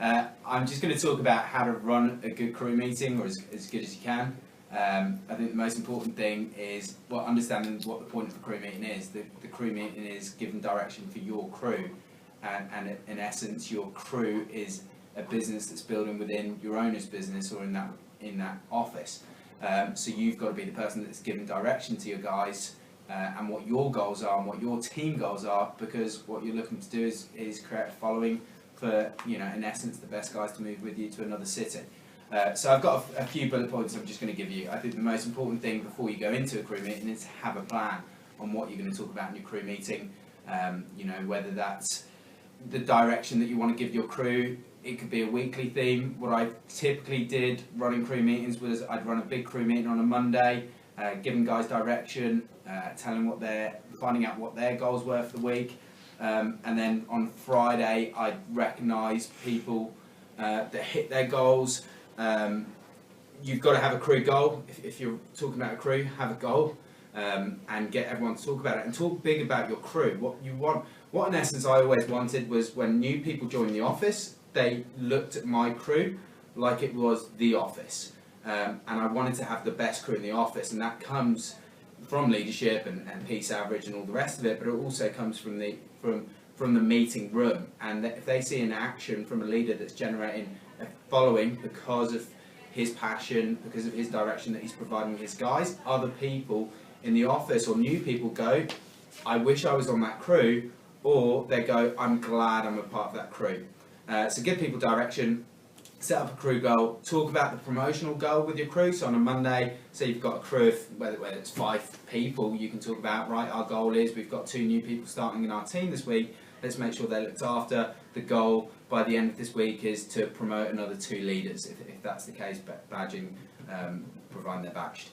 I'm just going to talk about how to run a good crew meeting, or as good as you can. I think the most important thing is understanding what the point of the crew meeting is. The crew meeting is giving direction for your crew, and in essence, your crew is a business that's building within your owner's business or in that office. So you've got to be the person that's giving direction to your guys and what your goals are and what your team goals are, because what you're looking to do is create a following for, in essence, the best guys to move with you to another city. So I've got a few bullet points I'm just going to give you. I think the most important thing before you go into a crew meeting is to have a plan on what you're going to talk about in your crew meeting. Whether that's the direction that you want to give your crew. It could be a weekly theme. What I typically did running crew meetings was I'd run a big crew meeting on a Monday, giving guys direction, finding out what their goals were for the week, and then on Friday I'd recognise people that hit their goals. You've got to have a crew goal. If you're talking about a crew, have a goal, and get everyone to talk about it and talk big about your crew. What you want. What in essence I always wanted was when new people joined the office, they looked at my crew like it was the office, and I wanted to have the best crew in the office, and that comes from leadership and peace average and all the rest of it, but it also comes from the meeting room. And if they see an action from a leader that's generating a following because of his passion, because of his direction that he's providing his guys, other people in the office or new people go, I wish I was on that crew, or they go, I'm glad I'm a part of that crew. So give people direction, set up a crew goal, talk about the promotional goal with your crew. So on a Monday, say you've got a crew of, whether it's 5 people, you can talk about, right, our goal is we've got 2 new people starting in our team this week, let's make sure they're looked after. The goal by the end of this week is to promote another 2 leaders, if that's the case, badging, providing they're badged.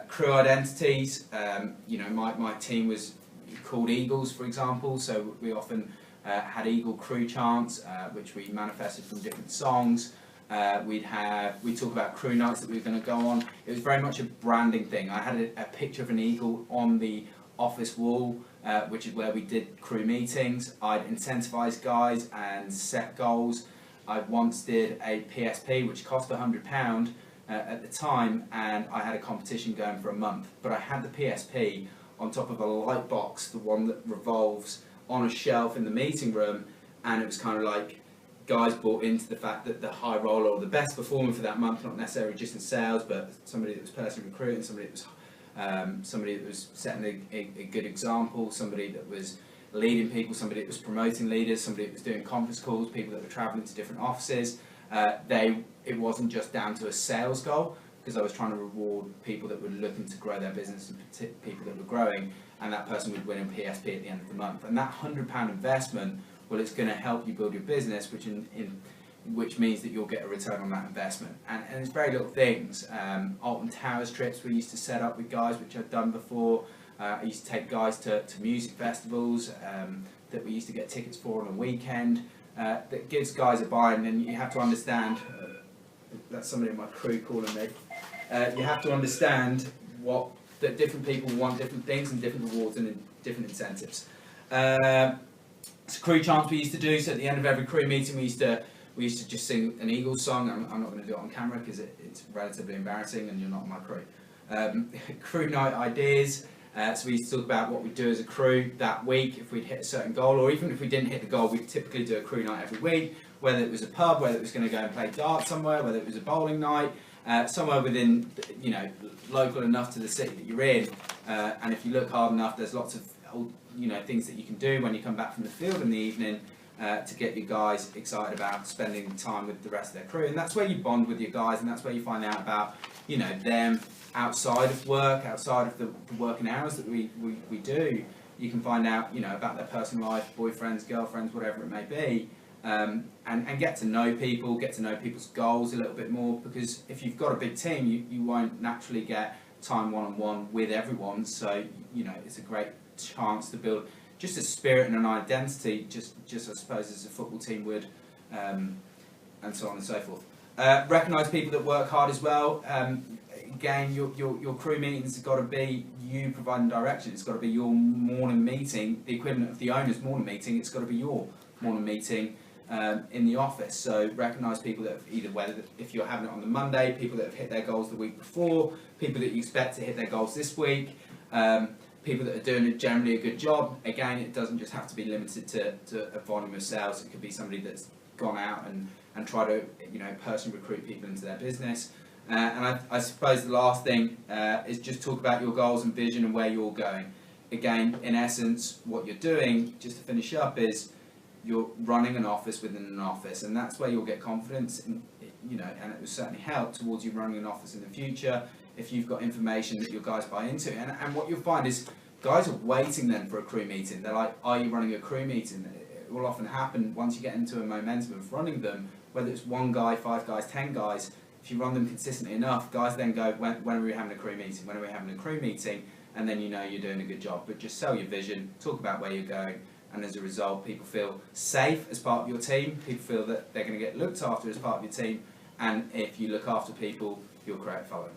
Crew identities, my team was called Eagles, for example, so we often had Eagle crew chants, which we manifested from different songs. We'd talk about crew nights that we were going to go on. It was very much a branding thing. I had a picture of an eagle on the office wall, which is where we did crew meetings. I'd incentivise guys and set goals. I once did a PSP, which cost £100 at the time, and I had a competition going for a month. But I had the PSP on top of a light box, the one that revolves on a shelf in the meeting room, and it was kind of like guys bought into the fact that the high roller or the best performer for that month, not necessarily just in sales, but somebody that was personally recruiting, somebody that was setting a good example, somebody that was leading people, somebody that was promoting leaders, somebody that was doing conference calls, people that were travelling to different offices. It wasn't just down to a sales goal, because I was trying to reward people that were looking to grow their business and people that were growing, and that person would win a PSP at the end of the month. And that £100 investment, well, it's going to help you build your business, which means that you'll get a return on that investment. And it's very little things. Alton Towers trips we used to set up with guys, which I've done before. I used to take guys to music festivals that we used to get tickets for on a weekend. That gives guys a buy-in, and you have to understand, that's somebody in my crew calling me, you have to understand that different people want different things and different rewards and different incentives. So crew chants we used to do, so at the end of every crew meeting we used to just sing an Eagles song. I'm not going to do it on camera because it's relatively embarrassing and you're not my crew. Crew night ideas, so we used to talk about what we'd do as a crew that week if we'd hit a certain goal, or even if we didn't hit the goal, we'd typically do a crew night every week, whether it was a pub, whether it was going to go and play darts somewhere, whether it was a bowling night, somewhere within, local enough to the city that you're in, and if you look hard enough, there's lots of things that you can do when you come back from the field in the evening to get your guys excited about spending time with the rest of their crew. And that's where you bond with your guys, and that's where you find out about them outside of work, outside of the working hours that we do. You can find out about their personal life, boyfriends, girlfriends, whatever it may be. And get to know people, get to know people's goals a little bit more, because if you've got a big team, you won't naturally get time one-on-one with everyone, so it's a great chance to build just a spirit and an identity, just I suppose as a football team would, and so on and so forth. Recognise people that work hard as well. Again, your crew meetings have got to be you providing direction. It's got to be your morning meeting, the equivalent of the owner's morning meeting. It's got to be your morning meeting. in the office. So recognise people that have either, whether if you're having it on the Monday, people that have hit their goals the week before, people that you expect to hit their goals this week, people that are doing generally a good job. Again, it doesn't just have to be limited to a volume of sales. It could be somebody that's gone out and try to personally recruit people into their business. And I suppose the last thing is just talk about your goals and vision and where you're going. Again, in essence, what you're doing, just to finish up, is you're running an office within an office, and that's where you'll get confidence, and it will certainly help towards you running an office in the future if you've got information that your guys buy into. And what you'll find is guys are waiting then for a crew meeting. They're like, are you running a crew meeting? It will often happen once you get into a momentum of running them, whether it's 1 guy, 5 guys, 10 guys. If you run them consistently enough, guys then go, when are we having a crew meeting? When are we having a crew meeting? And then you're doing a good job. But just sell your vision, talk about where you're going, and as a result, people feel safe as part of your team. People feel that they're going to get looked after as part of your team. And if you look after people, you'll create a following.